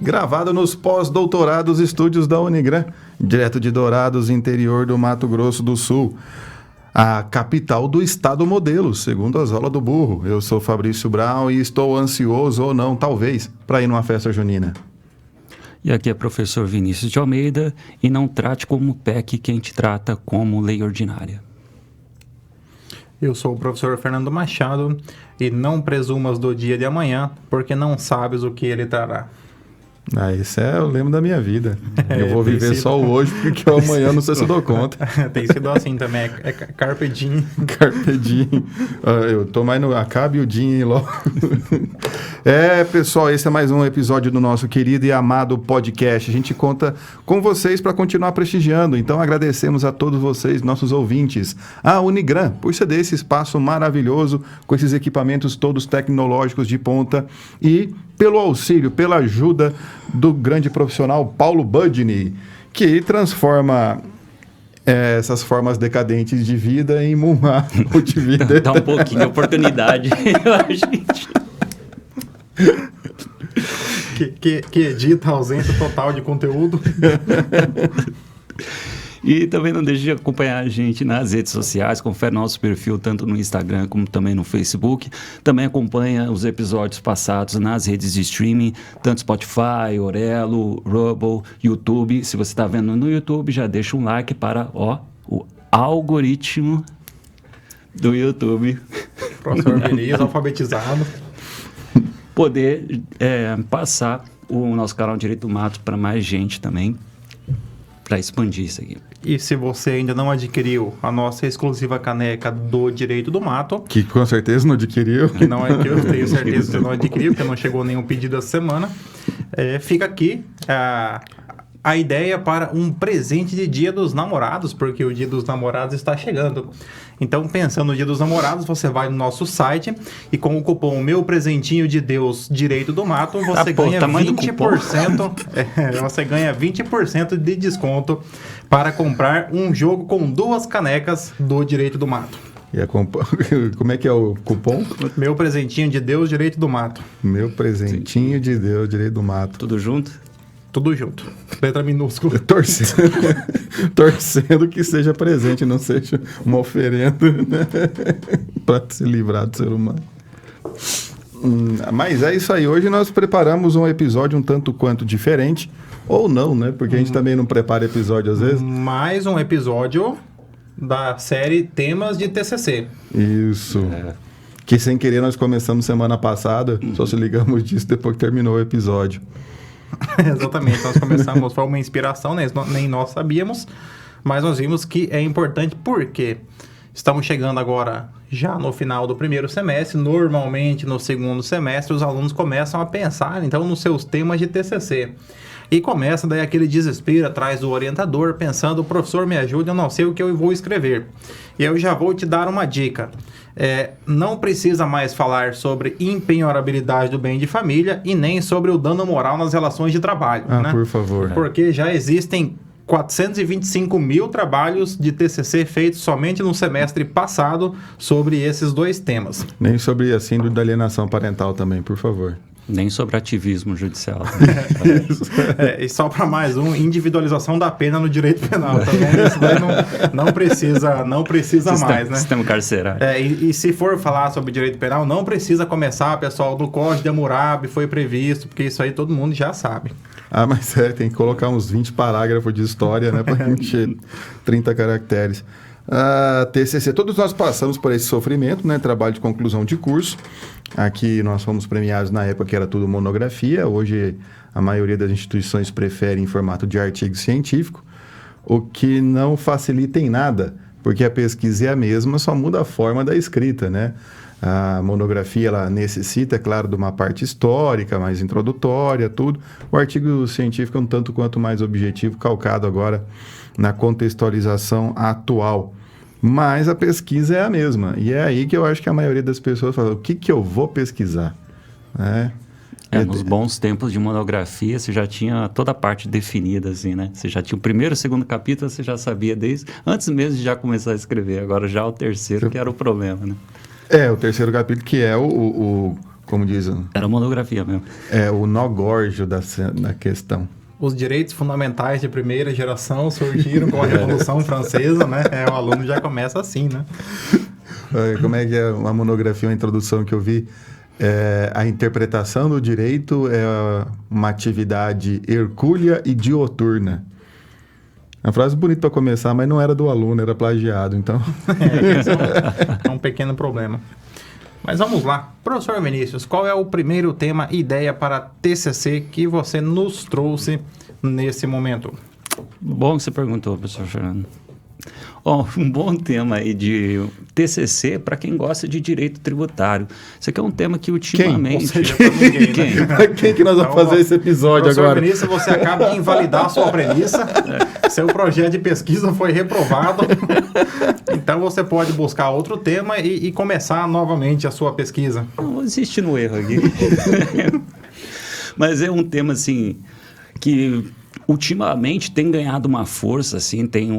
gravado nos pós-doutorados estúdios da Unigran, direto de Dourados, interior do Mato Grosso do Sul, a capital do estado modelo, segundo as aulas do burro. Eu sou Fabrício Brown e estou ansioso, ou não, talvez, para ir numa festa junina. E aqui é professor Vinícius de Almeida, e não trate como PEC quem te trata como lei ordinária. Eu sou o professor Fernando Machado, e não presumas do dia de amanhã, porque não sabes o que ele trará. Esse é o lema da minha vida. Eu vou viver só o hoje, porque o amanhã não sei se eu dou conta. Tem sido assim também, é carpe diem. Carpe diem. Eu tô mais no acabe o diem logo. Pessoal, esse é mais um episódio do nosso querido e amado podcast. A gente conta com vocês para continuar prestigiando. Então agradecemos a todos vocês, nossos ouvintes, a Unigran, por ceder esse espaço maravilhoso, com esses equipamentos todos tecnológicos de ponta, e pelo auxílio, pela ajuda do grande profissional Paulo Budney, que transforma essas formas decadentes de vida em uma multivida. Dá um pouquinho de oportunidade, gente. Que edita a ausência total de conteúdo. E também não deixe de acompanhar a gente nas redes sociais, confere nosso perfil tanto no Instagram como também no Facebook. Também acompanha os episódios passados nas redes de streaming, tanto Spotify, Orelo, Rubble, YouTube. Se você está vendo no YouTube, já deixa um like para o algoritmo do YouTube. Professor Vinícius, alfabetizado. Poder passar o nosso canal Direito do Mato para mais gente também, para expandir isso aqui. E se você ainda não adquiriu a nossa exclusiva caneca do Direito do Mato... Que com certeza não adquiriu. Que não é que eu tenho certeza que você não adquiriu, porque não chegou nenhum pedido essa semana. Fica aqui a ideia para um presente de Dia dos Namorados, porque o Dia dos Namorados está chegando. Então, pensando no Dia dos Namorados, você vai no nosso site e com o cupom Meu Presentinho de Deus Direito do Mato, você ganha 20%. Você ganha 20% de desconto para comprar um jogo com 2 canecas do Direito do Mato. Como é que é o cupom? Meu Presentinho de Deus Direito do Mato. Meu Presentinho de Deus Direito do Mato. Tudo junto? Tudo junto. Letra minúscula. Torcendo que seja presente, não seja uma oferenda, né? Para se livrar do ser humano. Mas é isso aí. Hoje nós preparamos um episódio um tanto quanto diferente. Ou não, né? Porque a gente também não prepara episódio às vezes. Mais um episódio da série Temas de TCC. Isso. Que sem querer nós começamos semana passada. Só se ligamos disso depois que terminou o episódio. Exatamente, nós começamos, foi uma inspiração, né? Nem nós sabíamos, mas nós vimos que é importante porque estamos chegando agora já no final do primeiro semestre. Normalmente no segundo semestre os alunos começam a pensar então nos seus temas de TCC e começa daí aquele desespero atrás do orientador pensando: professor, me ajude, eu não sei o que eu vou escrever. E eu já vou te dar uma dica. Não precisa mais falar sobre impenhorabilidade do bem de família e nem sobre o dano moral nas relações de trabalho. Né? Por favor. Porque já existem 425 mil trabalhos de TCC feitos somente no semestre passado sobre esses 2 temas. Nem sobre a síndrome da alienação parental também, por favor. Nem sobre ativismo judicial. E só para mais um, individualização da pena no direito penal. Tá bom? Isso daí não precisa mais, né? Sistema carcerário. E se for falar sobre direito penal, não precisa começar, pessoal, do Código de Hammurabi foi previsto, porque isso aí todo mundo já sabe. Mas tem que colocar uns 20 parágrafos de história, né? Para encher 30 caracteres. TCC, todos nós passamos por esse sofrimento, né? Trabalho de conclusão de curso. Aqui nós fomos premiados na época que era tudo monografia. Hoje a maioria das instituições prefere em formato de artigo científico, o que não facilita em nada, porque a pesquisa é a mesma, só muda a forma da escrita, né? A monografia ela necessita, é claro, de uma parte histórica, mais introdutória, tudo. O artigo científico é um tanto quanto mais objetivo, calcado agora na contextualização atual. Mas a pesquisa é a mesma. E é aí que eu acho que a maioria das pessoas fala: o que eu vou pesquisar? Nos bons tempos de monografia, você já tinha toda a parte definida, assim, né? Você já tinha o primeiro e o segundo capítulo, você já sabia antes mesmo de já começar a escrever. Agora já o terceiro que era o problema, né? O terceiro capítulo que é o como diz, Era monografia mesmo. é o nó gordo da questão. Os direitos fundamentais de primeira geração surgiram com a Revolução Francesa, né? O aluno já começa assim, né? Como é que é uma monografia, uma introdução que eu vi? A interpretação do direito é uma atividade hercúlea e dioturna. É uma frase bonita para começar, mas não era do aluno, era plagiado, então... É um pequeno problema. Mas vamos lá. Professor Vinícius, qual é o primeiro tema, ideia para TCC que você nos trouxe nesse momento? Bom que você perguntou, professor Fernando. Um bom tema aí de TCC para quem gosta de direito tributário. Isso aqui é um tema que ultimamente... Ou seja, para ninguém, Quem? né? Quem que nós vamos fazer esse episódio Professor agora? Vinícius, você acaba de invalidar a sua premissa. Seu projeto de pesquisa foi reprovado. Então você pode buscar outro tema e começar novamente a sua pesquisa. Não vou insistir no erro aqui. Mas é um tema, assim, que ultimamente tem ganhado uma força, assim, tem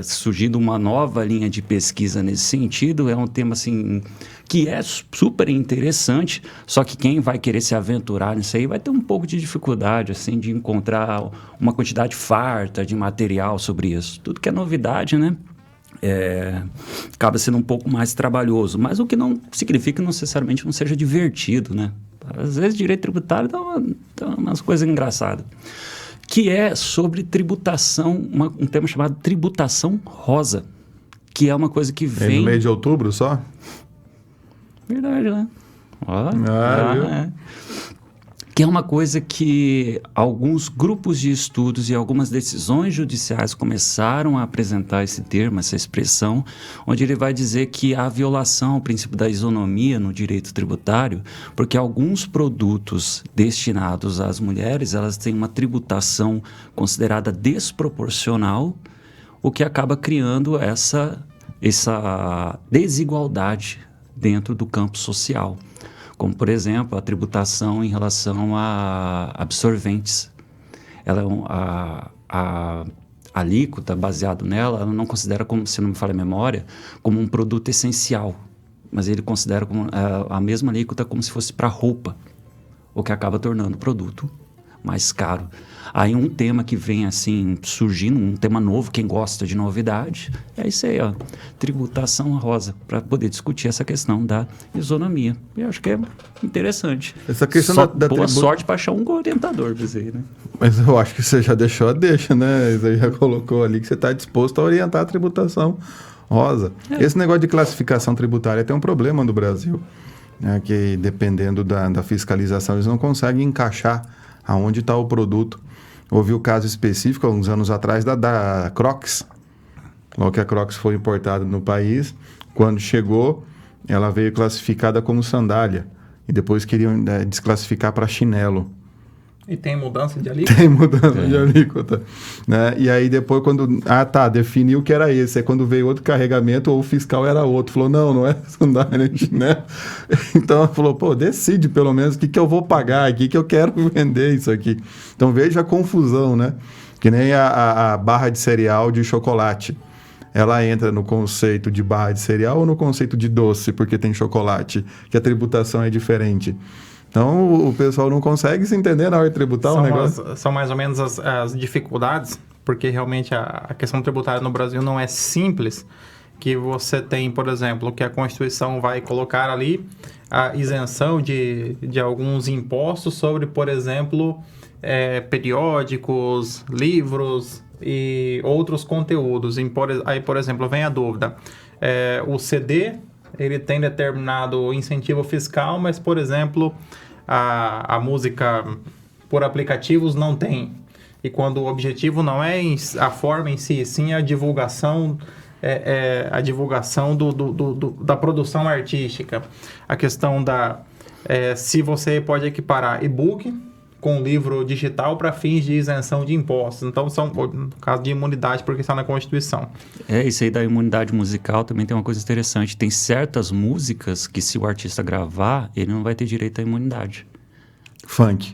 surgido uma nova linha de pesquisa nesse sentido. É um tema, assim, que é super interessante, só que quem vai querer se aventurar nisso aí vai ter um pouco de dificuldade, assim, de encontrar uma quantidade farta de material sobre isso. Tudo que é novidade, né? Acaba sendo um pouco mais trabalhoso, mas o que não significa que necessariamente não seja divertido, né? Às vezes direito tributário dá umas coisas engraçadas. Que é sobre tributação, um tema chamado tributação rosa, que é uma coisa que vem... No mês de outubro só? Verdade, né? Viu? Que é uma coisa que alguns grupos de estudos e algumas decisões judiciais começaram a apresentar esse termo, essa expressão, onde ele vai dizer que há violação ao princípio da isonomia no direito tributário, porque alguns produtos destinados às mulheres, elas têm uma tributação considerada desproporcional, o que acaba criando essa desigualdade dentro do campo social. Como, por exemplo, a tributação em relação a absorventes. A alíquota baseado nela, ela não considera, como, se não me falha a memória, como um produto essencial, mas ele considera como, a mesma alíquota como se fosse para roupa, o que acaba tornando o produto mais caro. Aí um tema que vem assim surgindo, um tema novo, quem gosta de novidade, é isso aí, ó, tributação rosa, para poder discutir essa questão da isonomia. Eu acho que é interessante. Essa questão boa sorte para achar um orientador para isso aí, né? Mas eu acho que você já deixou a deixa, né? Você já colocou ali que você está disposto a orientar a tributação rosa. Esse negócio de classificação tributária tem um problema no Brasil, né? Que dependendo da fiscalização, eles não conseguem encaixar aonde está o produto. Houve o caso específico, há uns anos atrás, da Crocs. Logo que a Crocs foi importada no país, quando chegou, ela veio classificada como sandália. E depois queriam desclassificar para chinelo. E tem mudança de alíquota? Tem mudança de alíquota. Né? E aí depois quando... definiu que era esse. Aí quando veio outro carregamento, ou o fiscal era outro. Falou, não é sandália, né? Então ela falou, decide pelo menos o que eu vou pagar aqui, que eu quero vender isso aqui. Então veja a confusão, né? Que nem a barra de cereal de chocolate. Ela entra no conceito de barra de cereal ou no conceito de doce, porque tem chocolate, que a tributação é diferente. Então, o pessoal não consegue se entender na hora de tributar o negócio. São mais ou menos as dificuldades, porque realmente a questão tributária no Brasil não é simples, que você tem, por exemplo, que a Constituição vai colocar ali a isenção de alguns impostos sobre, por exemplo, periódicos, livros e outros conteúdos. Aí, por exemplo, vem a dúvida. O CD, ele tem determinado incentivo fiscal, mas, por exemplo, a música por aplicativos não tem. E quando o objetivo não é a forma em si, sim a divulgação, da produção artística. A questão se você pode equiparar e-book com livro digital para fins de isenção de impostos. Então, no caso de imunidade, porque está na Constituição. Isso aí da imunidade musical também tem uma coisa interessante. Tem certas músicas que, se o artista gravar, ele não vai ter direito à imunidade. Funk.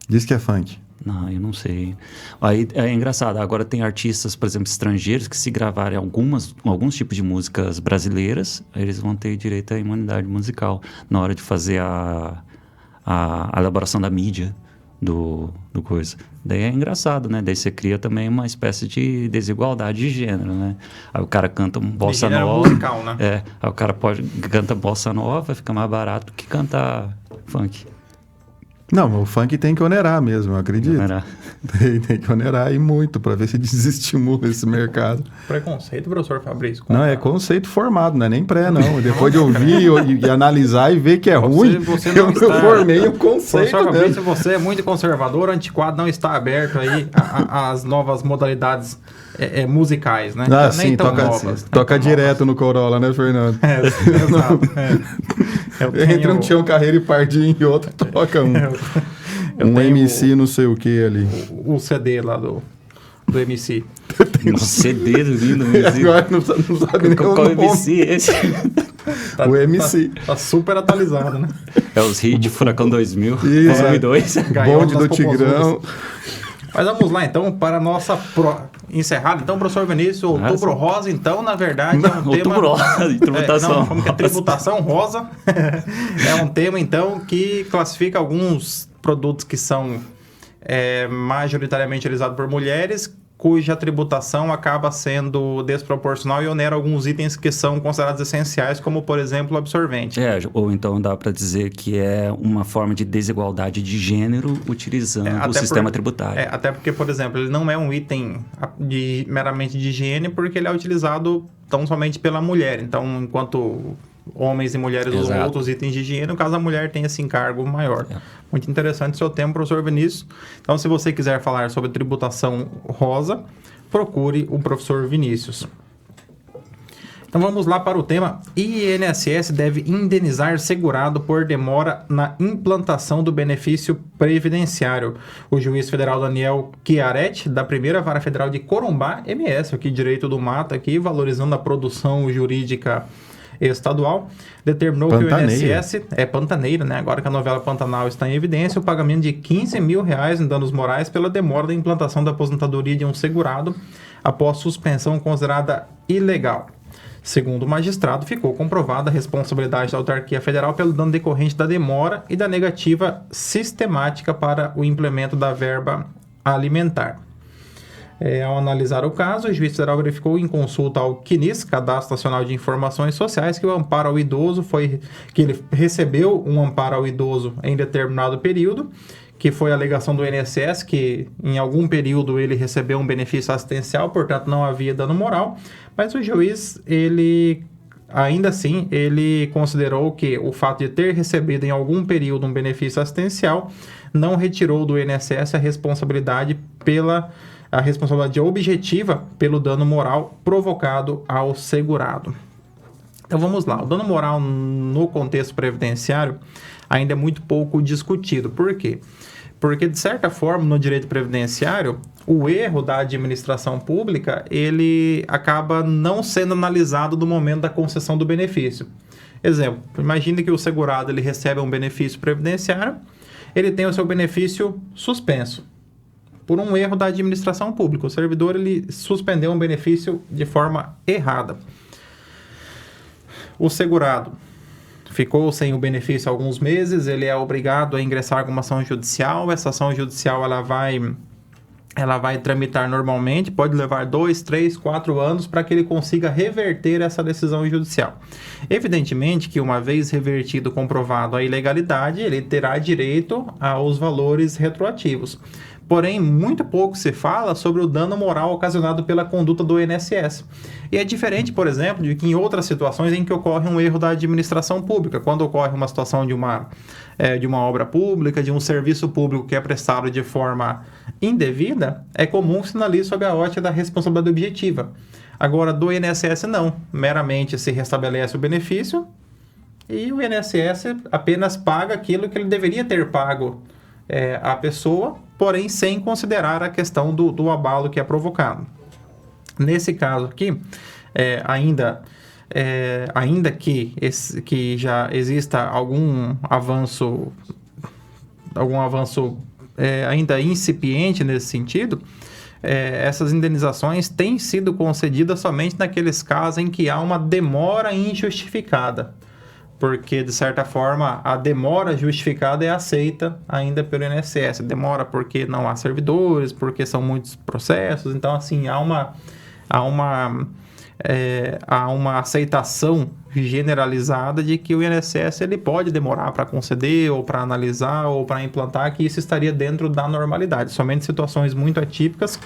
Diz que é funk. Não, eu não sei. Aí é engraçado. Agora tem artistas, por exemplo, estrangeiros que se gravarem alguns tipos de músicas brasileiras, aí eles vão ter direito à imunidade musical na hora de fazer a elaboração da mídia do coisa. Daí é engraçado, né? Daí você cria também uma espécie de desigualdade de gênero, né? Aí o cara canta um bossa nova. Musical, né? Aí o cara canta bossa nova, fica mais barato que cantar funk. Não, o funk tem que onerar mesmo, eu acredito. Onerar. Tem que onerar e muito para ver se desestimula esse mercado. Preconceito, professor Fabrício? Não, é conceito formado, não é nem pré, não. Depois de ouvir e analisar e ver que é ruim, eu formei um conceito. Professor Fabrício, você é muito conservador, o antiquado não está aberto aí às novas modalidades musicais, né? Ah, sim, toca direto no Corolla, né, Fernando? Exato. Entre um Tião Carreiro e Pardinho e outro, toca um MC não sei o que ali. O CD lá do MC. Um CD lindo. Agora não sabe nem qual MC é esse? O MC. Tá super atualizado, né? É os hits Furacão 2000, Isso, 2002. Bonde do Tigrão. Mas vamos lá, então, para a nossa encerrada. Então, professor Vinícius, Outubro Rosa, então, na verdade, é um tema... Outubro Rosa, de tributação. Como que é tributação rosa? É um tema, então, que classifica alguns produtos que são majoritariamente utilizados por mulheres, cuja tributação acaba sendo desproporcional e onera alguns itens que são considerados essenciais, como, por exemplo, o absorvente. Ou então dá para dizer que é uma forma de desigualdade de gênero utilizando o sistema tributário. Até porque, por exemplo, ele não é um item meramente de higiene, porque ele é utilizado tão somente pela mulher. Então, enquanto homens e mulheres usam outros itens de higiene, no caso a mulher tem esse encargo maior. Muito interessante o seu tema, professor Vinícius. Então, se você quiser falar sobre tributação rosa, procure o professor Vinícius. Então, vamos lá para o tema. INSS deve indenizar segurado por demora na implantação do benefício previdenciário. O juiz federal Daniel Chiaretti, da primeira vara federal de Corumbá, MS, aqui direito do mato, aqui, valorizando a produção jurídica estadual, determinou Pantaneira. Que o INSS é Pantaneira, né? Agora que a novela Pantanal está em evidência, o pagamento de R$15 mil em danos morais pela demora da implantação da aposentadoria de um segurado após suspensão considerada ilegal. Segundo o magistrado, ficou comprovada a responsabilidade da autarquia federal pelo dano decorrente da demora e da negativa sistemática para o implemento da verba alimentar. Ao analisar o caso, o juiz federal verificou em consulta ao CNIS, Cadastro Nacional de Informações Sociais, que o amparo ao idoso que ele recebeu um amparo ao idoso em determinado período, que foi a alegação do INSS, que em algum período ele recebeu um benefício assistencial, portanto não havia dano moral, mas o juiz, ainda assim, ele considerou que o fato de ter recebido em algum período um benefício assistencial não retirou do INSS a responsabilidade objetiva pelo dano moral provocado ao segurado. Então vamos lá, o dano moral no contexto previdenciário ainda é muito pouco discutido. Por quê? Porque, de certa forma, no direito previdenciário, o erro da administração pública, ele acaba não sendo analisado no momento da concessão do benefício. Exemplo, imagine que o segurado ele recebe um benefício previdenciário, ele tem o seu benefício suspenso por um erro da administração pública. O servidor ele suspendeu um benefício de forma errada. O segurado ficou sem o benefício há alguns meses, ele é obrigado a ingressar com uma ação judicial. Essa ação judicial ela vai tramitar normalmente, pode levar 2, 3, 4 anos para que ele consiga reverter essa decisão judicial. Evidentemente que uma vez revertido, comprovado a ilegalidade, ele terá direito aos valores retroativos. Porém, muito pouco se fala sobre o dano moral ocasionado pela conduta do INSS. E é diferente, por exemplo, de que em outras situações em que ocorre um erro da administração pública. Quando ocorre uma situação de uma obra pública, de um serviço público que é prestado de forma indevida, é comum sinalizar sob a ótica da responsabilidade objetiva. Agora, do INSS não. Meramente se restabelece o benefício e o INSS apenas paga aquilo que ele deveria ter pago à pessoa, porém sem considerar a questão do abalo que é provocado. Nesse caso aqui, ainda que já exista algum avanço ainda incipiente nesse sentido, essas indenizações têm sido concedidas somente naqueles casos em que há uma demora injustificada. Porque, de certa forma, a demora justificada é aceita ainda pelo INSS. Demora porque não há servidores, porque são muitos processos. Então, assim, há uma aceitação generalizada de que o INSS ele pode demorar para conceder, ou para analisar, ou para implantar, que isso estaria dentro da normalidade. Somente situações muito atípicas,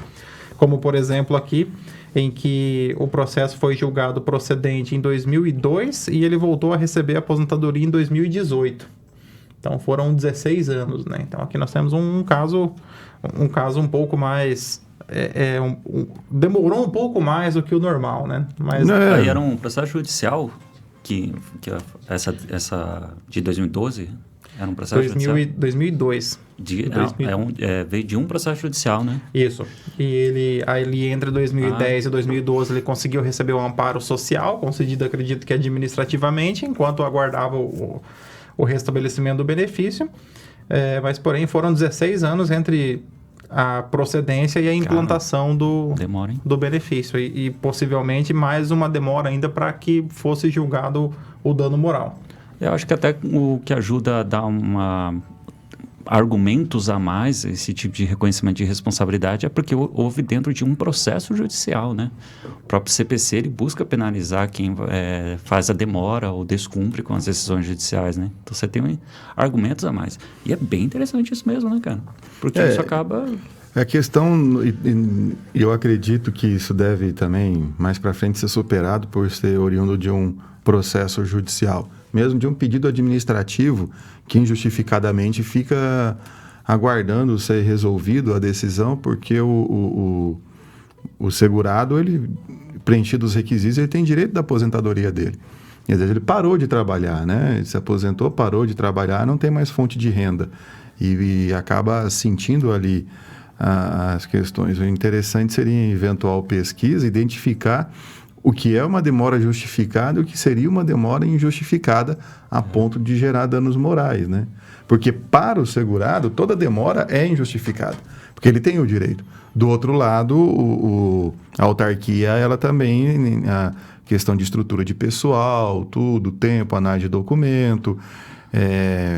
como, por exemplo, aqui, em que o processo foi julgado procedente em 2002 e ele voltou a receber a aposentadoria em 2018. Então, foram 16 anos, né? Então, aqui nós temos um caso um pouco mais... demorou um pouco mais do que o normal, né? Mas aí era um processo judicial que essa de 2012 era um processo judicial? 2002. Veio de um processo judicial, né? Isso. E ele entre 2010 e 2012 ele conseguiu receber o amparo social, concedido, acredito que administrativamente, enquanto aguardava o restabelecimento do benefício. Mas, porém, foram 16 anos entre a procedência e a implantação do benefício. E possivelmente mais uma demora ainda para que fosse julgado o dano moral. Eu acho que até o que ajuda a dar argumentos a mais esse tipo de reconhecimento de responsabilidade é porque houve dentro de um processo judicial, né? O próprio CPC ele busca penalizar quem faz a demora ou descumpre com as decisões judiciais, né? Então você tem argumentos a mais. E é bem interessante isso mesmo, né, cara? Porque isso acaba... A questão, e eu acredito que isso deve também, mais para frente, ser superado por ser oriundo de um processo judicial, mesmo de um pedido administrativo que injustificadamente fica aguardando ser resolvido a decisão, porque o segurado, ele, preenchido os requisitos, ele tem direito da aposentadoria dele. E às vezes ele parou de trabalhar, né? Ele se aposentou, parou de trabalhar, não tem mais fonte de renda. E acaba sentindo ali as questões. O interessante seria, em eventual pesquisa, identificar o que é uma demora justificada e o que seria uma demora injustificada a ponto de gerar danos morais, né? Porque para o segurado, toda demora é injustificada, porque ele tem o direito. Do outro lado, a autarquia, ela também, a questão de estrutura de pessoal, tudo, tempo, análise de documento,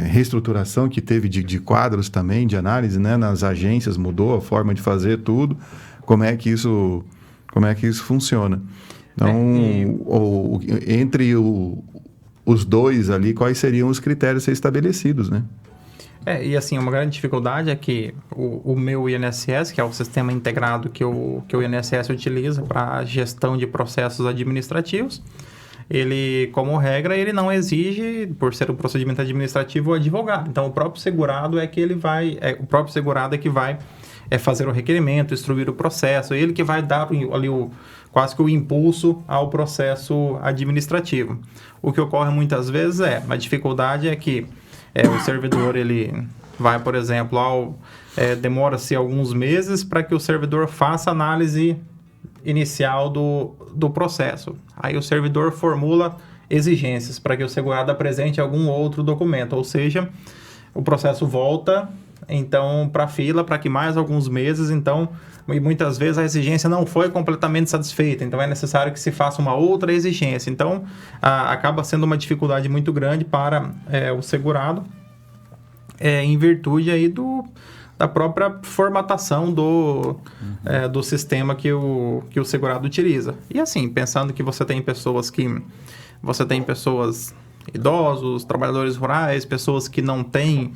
reestruturação que teve de quadros também, de análise, né? Nas agências, mudou a forma de fazer tudo. Como é que isso funciona? Então, entre os dois ali, quais seriam os critérios a ser estabelecidos, né? E assim, uma grande dificuldade é que o meu INSS, que é o sistema integrado que o INSS utiliza para a gestão de processos administrativos, ele, como regra, ele não exige, por ser um procedimento administrativo, o advogado. Então, o próprio segurado é que vai fazer o requerimento, instruir o processo, ele que vai dar ali quase que o impulso ao processo administrativo. O que ocorre muitas vezes a dificuldade é que o servidor, ele vai, por exemplo, demora-se alguns meses para que o servidor faça análise inicial do processo. Aí o servidor formula exigências para que o segurado apresente algum outro documento, ou seja, o processo volta então para a fila para que mais alguns meses, então, e muitas vezes a exigência não foi completamente satisfeita, então é necessário que se faça uma outra exigência. Então acaba sendo uma dificuldade muito grande para o segurado, em virtude aí da própria formatação do sistema que o segurado utiliza. E assim, pensando que você tem pessoas idosos, trabalhadores rurais, pessoas que não têm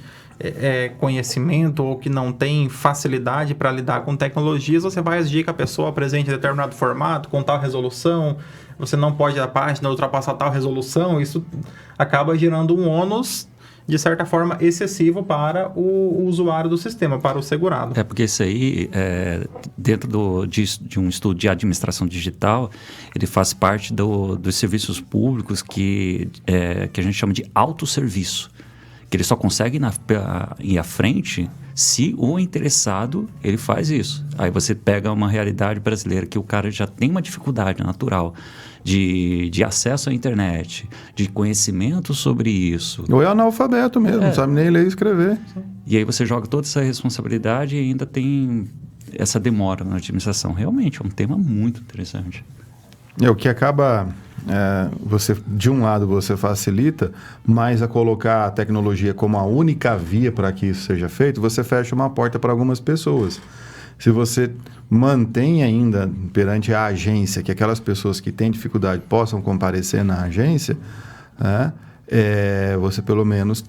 conhecimento ou que não têm facilidade para lidar com tecnologias, você vai exigir que a pessoa apresente determinado formato, com tal resolução, você não pode a página ultrapassar tal resolução, isso acaba gerando um ônus, de certa forma, excessivo para o usuário do sistema, para o segurado. Porque isso aí, dentro de um estudo de administração digital, ele faz parte dos serviços públicos que a gente chama de autosserviço, que ele só consegue ir à frente se o interessado ele faz isso. Aí você pega uma realidade brasileira que o cara já tem uma dificuldade natural de acesso à internet, de conhecimento sobre isso. Ou é analfabeto mesmo, não sabe nem ler e escrever. E aí você joga toda essa responsabilidade e ainda tem essa demora na administração. Realmente, é um tema muito interessante. O que acaba, você de um lado você facilita, mas a colocar a tecnologia como a única via para que isso seja feito, você fecha uma porta para algumas pessoas. Se você mantém ainda perante a agência que aquelas pessoas que têm dificuldade possam comparecer na agência, você pelo menos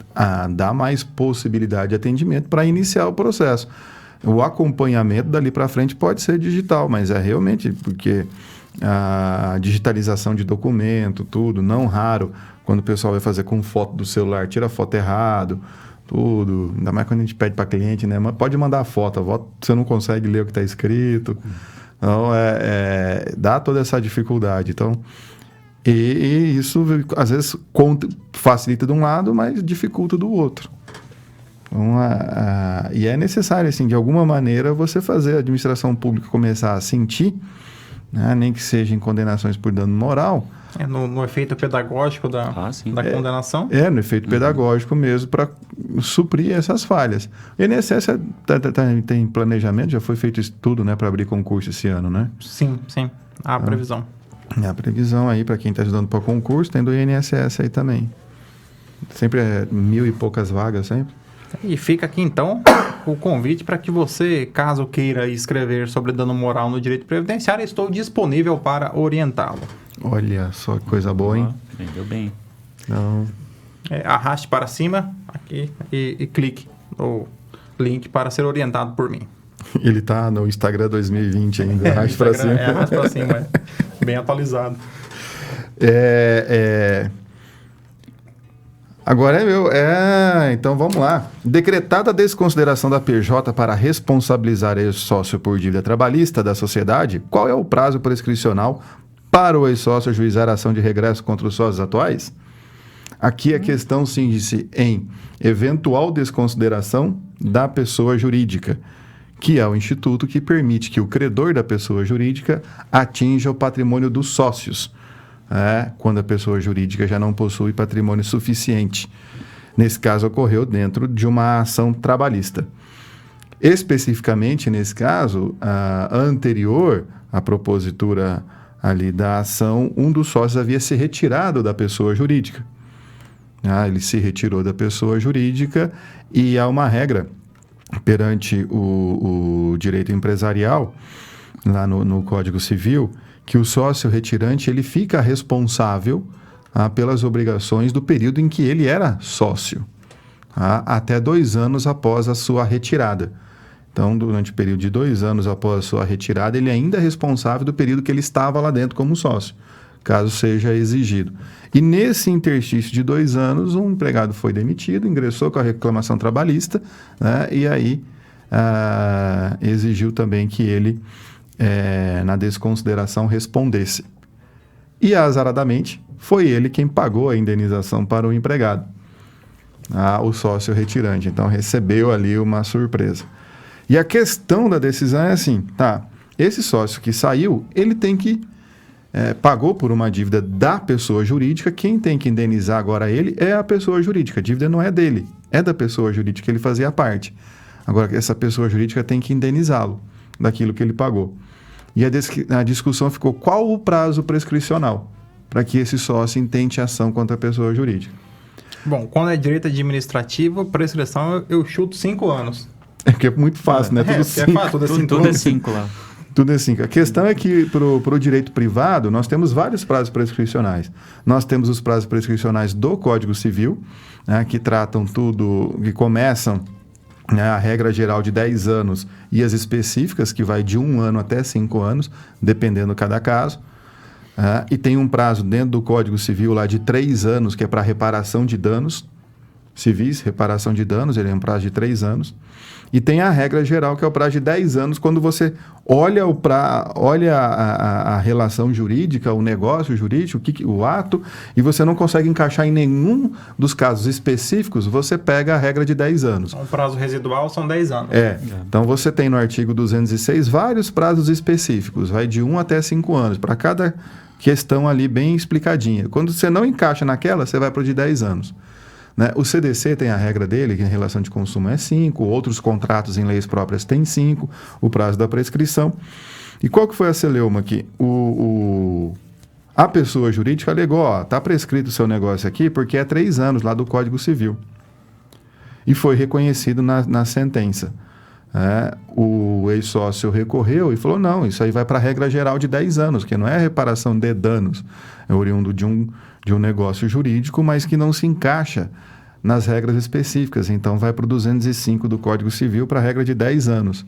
dá mais possibilidade de atendimento para iniciar o processo. O acompanhamento dali para frente pode ser digital, mas é realmente porque a digitalização de documento, tudo, não raro, quando o pessoal vai fazer com foto do celular, tira a foto errado, tudo, ainda mais quando a gente pede para cliente, né? Mas pode mandar a foto você não consegue ler o que está escrito. Então, dá toda essa dificuldade. Então, e isso, às vezes, facilita de um lado, mas dificulta do outro. Então, e é necessário, assim, de alguma maneira, você fazer a administração pública começar a sentir, né? Nem que seja em condenações por dano moral. No efeito pedagógico da condenação? No efeito pedagógico mesmo, para suprir essas falhas. O INSS tem planejamento, já foi feito estudo, né, para abrir concurso esse ano, né? Sim. Há previsão. A previsão aí, para quem está estudando para concurso, tem do INSS aí também. Sempre 1.000 e poucas vagas, sempre. E fica aqui, então, o convite para que você, caso queira escrever sobre dano moral no direito previdenciário, estou disponível para orientá-lo. Olha só que coisa boa, hein? Vendeu bem. Não. Arraste para cima aqui e clique no link para ser orientado por mim. Ele tá no Instagram 2020 ainda, arraste para cima. Arraste para cima, bem atualizado. Agora então vamos lá. Decretada a desconsideração da PJ para responsabilizar ex-sócio por dívida trabalhista da sociedade, qual é o prazo prescricional para o ex-sócio ajuizar a ação de regresso contra os sócios atuais? Aqui a questão cinge-se em eventual desconsideração da pessoa jurídica, que é o instituto que permite que o credor da pessoa jurídica atinja o patrimônio dos sócios, quando a pessoa jurídica já não possui patrimônio suficiente. Nesse caso, ocorreu dentro de uma ação trabalhista. Especificamente, nesse caso, anterior à propositura ali da ação, um dos sócios havia se retirado da pessoa jurídica. Ele se retirou da pessoa jurídica e há uma regra perante o direito empresarial, lá no Código Civil, que o sócio retirante ele fica responsável pelas obrigações do período em que ele era sócio, até 2 anos após a sua retirada. Então, durante o período de 2 anos após a sua retirada, ele ainda é responsável do período que ele estava lá dentro como sócio, caso seja exigido. E nesse interstício de 2 anos, um empregado foi demitido, ingressou com a reclamação trabalhista, né, e aí exigiu também que ele, na desconsideração, respondesse. E, azaradamente, foi ele quem pagou a indenização para o empregado, o sócio retirante. Então, recebeu ali uma surpresa. E a questão da decisão é assim, esse sócio que saiu, ele tem que pagou por uma dívida da pessoa jurídica, quem tem que indenizar agora ele é a pessoa jurídica. A dívida não é dele, é da pessoa jurídica, ele fazia parte. Agora, essa pessoa jurídica tem que indenizá-lo daquilo que ele pagou. E a discussão ficou qual o prazo prescricional para que esse sócio intente ação contra a pessoa jurídica. Bom, quando é direito administrativo, prescrição eu chuto 5 anos. Porque é muito fácil, né? Tudo 5. Tudo é 5 lá. Tudo é 5. A questão é que para o direito privado, nós temos vários prazos prescricionais. Nós temos os prazos prescricionais do Código Civil, né, que tratam tudo, que começam, né, a regra geral de 10 anos e as específicas, que vai de 1 ano até 5 anos, dependendo de cada caso. E tem um prazo dentro do Código Civil lá de 3 anos, que é para reparação de danos. civis, reparação de danos, ele é um prazo de 3 anos. E tem a regra geral, que é o prazo de 10 anos, quando você olha a relação jurídica, o negócio jurídico, o ato, e você não consegue encaixar em nenhum dos casos específicos, você pega a regra de 10 anos. Um prazo residual são 10 anos. Então você tem no artigo 206 vários prazos específicos, vai de 1 até 5 anos, para cada questão ali bem explicadinha. Quando você não encaixa naquela, você vai para o de 10 anos. Né? O CDC tem a regra dele, que em relação de consumo é 5, outros contratos em leis próprias têm 5, o prazo da prescrição. E qual que foi a celeuma aqui? A pessoa jurídica alegou, está prescrito o seu negócio aqui porque é 3 anos lá do Código Civil. E foi reconhecido na sentença. O ex-sócio recorreu e falou, não, isso aí vai para a regra geral de 10 anos, que não é reparação de danos, é oriundo de um negócio jurídico, mas que não se encaixa nas regras específicas. Então, vai para o 205 do Código Civil para a regra de 10 anos.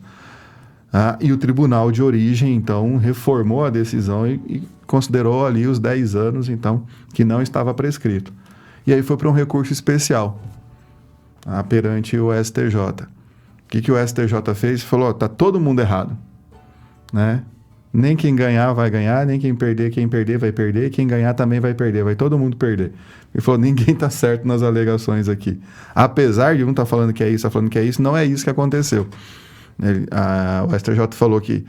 E o tribunal de origem, então, reformou a decisão e considerou ali os 10 anos, então, que não estava prescrito. E aí foi para um recurso especial perante o STJ. O que o STJ fez? Falou, está todo mundo errado. Né? Nem quem ganhar vai ganhar, nem quem perder vai perder, quem ganhar também vai perder, vai todo mundo perder. Ele falou, ninguém está certo nas alegações aqui. Apesar de um estar falando que é isso, não é isso que aconteceu. O STJ falou que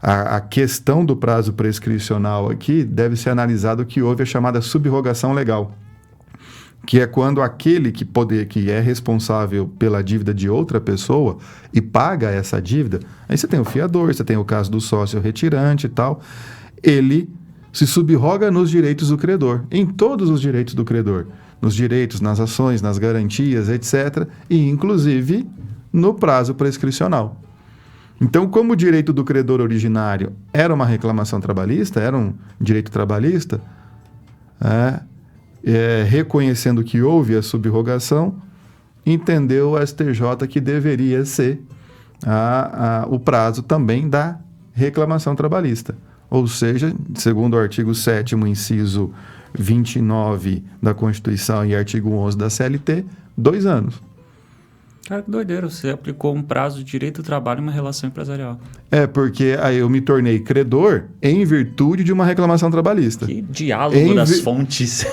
a questão do prazo prescricional aqui deve ser analisado que houve a chamada subrrogação legal, que é quando aquele que é responsável pela dívida de outra pessoa e paga essa dívida, aí você tem o fiador, você tem o caso do sócio retirante e tal, ele se subrroga nos direitos do credor, em todos os direitos do credor, nos direitos, nas ações, nas garantias, etc., e inclusive no prazo prescricional. Então, como o direito do credor originário era uma reclamação trabalhista, era um direito trabalhista, reconhecendo que houve a subrrogação, entendeu o STJ que deveria ser o prazo também da reclamação trabalhista. Ou seja, segundo o artigo 7º, inciso 29 da Constituição e artigo 11 da CLT, 2 anos. Cara, que doideira, você aplicou um prazo de direito do trabalho em uma relação empresarial. Porque aí eu me tornei credor em virtude de uma reclamação trabalhista. Que diálogo das fontes.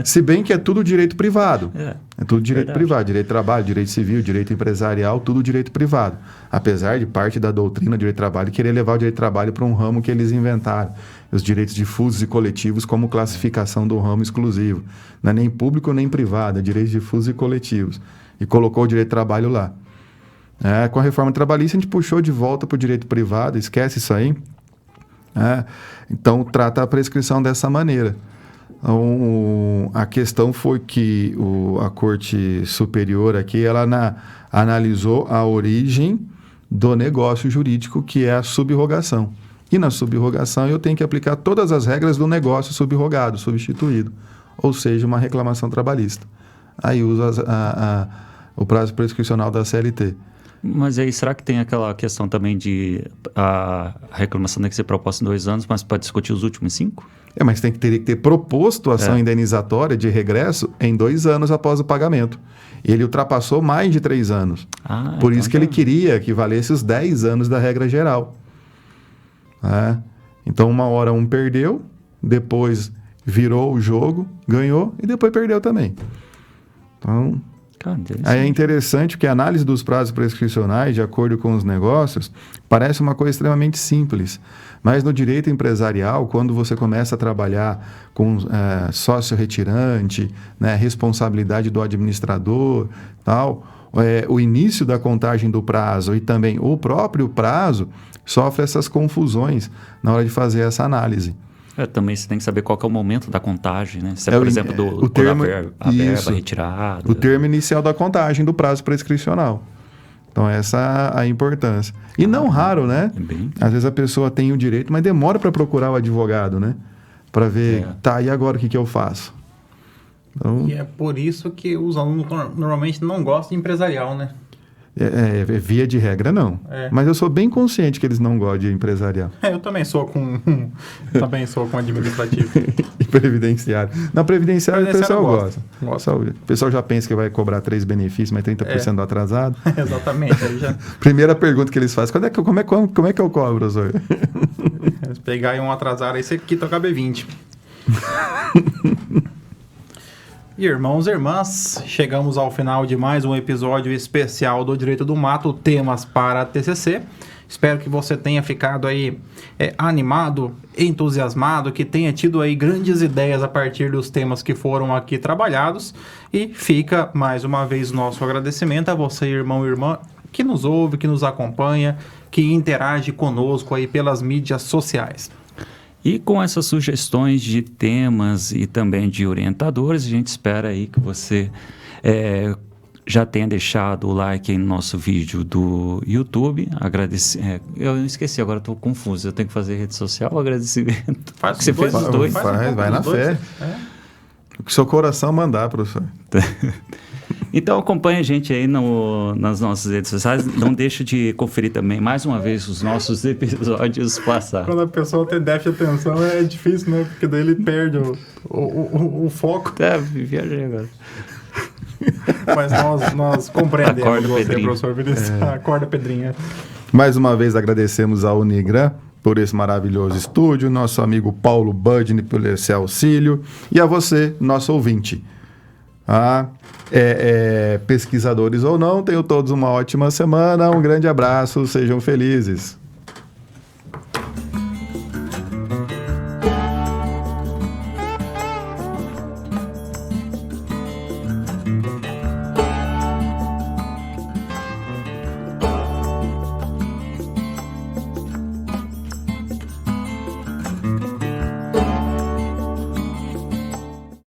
Se bem que é tudo direito privado. É tudo direito privado, direito de trabalho, direito civil, direito empresarial, tudo direito privado. Apesar de parte da doutrina do direito de trabalho querer levar o direito de trabalho para um ramo que eles inventaram. Os direitos difusos e coletivos como classificação do ramo exclusivo. Não é nem público nem privado, é direitos difusos e coletivos. E colocou o direito de trabalho lá. Com a reforma trabalhista, a gente puxou de volta para o direito privado, esquece isso aí. Então, trata a prescrição dessa maneira. A questão foi que a Corte Superior aqui, ela analisou a origem do negócio jurídico, que é a subrrogação. E na subrrogação, eu tenho que aplicar todas as regras do negócio subrrogado, substituído. Ou seja, uma reclamação trabalhista. Aí usa o prazo prescricional da CLT. Mas aí, será que tem aquela questão também de a reclamação tem que ser proposta em 2 anos, mas pode discutir os últimos 5? Mas teria que ter proposto a ação indenizatória de regresso em 2 anos após o pagamento. Ele ultrapassou mais de 3 anos. Por isso que ele queria que valesse os 10 anos da regra geral. Então, uma hora um perdeu, depois virou o jogo, ganhou e depois perdeu também. Então, aí é interessante que a análise dos prazos prescricionais, de acordo com os negócios, parece uma coisa extremamente simples. Mas no direito empresarial, quando você começa a trabalhar com sócio retirante, responsabilidade do administrador, tal, o início da contagem do prazo e também o próprio prazo sofre essas confusões na hora de fazer essa análise. Também você tem que saber qual que é o momento da contagem, né? Se por exemplo, a verba retirada. O termo inicial da contagem do prazo prescricional. Então, essa é a importância. E não raro, né? Às vezes a pessoa tem o direito, mas demora para procurar o advogado, né? Para ver, e agora o que eu faço? Então, e é por isso que os alunos normalmente não gostam de empresarial, né? Via de regra, não. Mas eu sou bem consciente que eles não gostam de empresarial. Eu também sou com administrativo. E previdenciário. Na previdenciário o pessoal gosta. O pessoal já pensa que vai cobrar 3 benefícios, mas 30% do atrasado. Exatamente. Aí já... Primeira pergunta que eles fazem, como é que eu cobro, professor? Se pegar aí um atrasado, aí você quita o KB20. Irmãos e irmãs, chegamos ao final de mais um episódio especial do Direito do Mato, temas para a TCC. Espero que você tenha ficado aí animado, entusiasmado, que tenha tido aí grandes ideias a partir dos temas que foram aqui trabalhados. E fica mais uma vez nosso agradecimento a você, irmão e irmã, que nos ouve, que nos acompanha, que interage conosco aí pelas mídias sociais. E com essas sugestões de temas e também de orientadores, a gente espera aí que você já tenha deixado o like aí no nosso vídeo do YouTube. Eu esqueci, agora estou confuso. Eu tenho que fazer rede social ou agradecimento? Faz você fez os dois. Vai na fé. O que seu coração mandar, professor. Então acompanhe a gente aí nas nossas redes sociais. Não deixe de conferir também mais uma vez os nossos episódios passados. Quando a pessoa tem déficit de atenção é difícil, né? Porque daí ele perde o foco. Viajei agora. Mas nós compreendemos Acorda, você, Pedrinho. professor Vinícius. Acorda, Pedrinho. Mais uma vez agradecemos ao Unigran por esse maravilhoso estúdio, nosso amigo Paulo Budni por esse auxílio e a você, nosso ouvinte. Pesquisadores ou não, tenham todos uma ótima semana, um grande abraço, sejam felizes.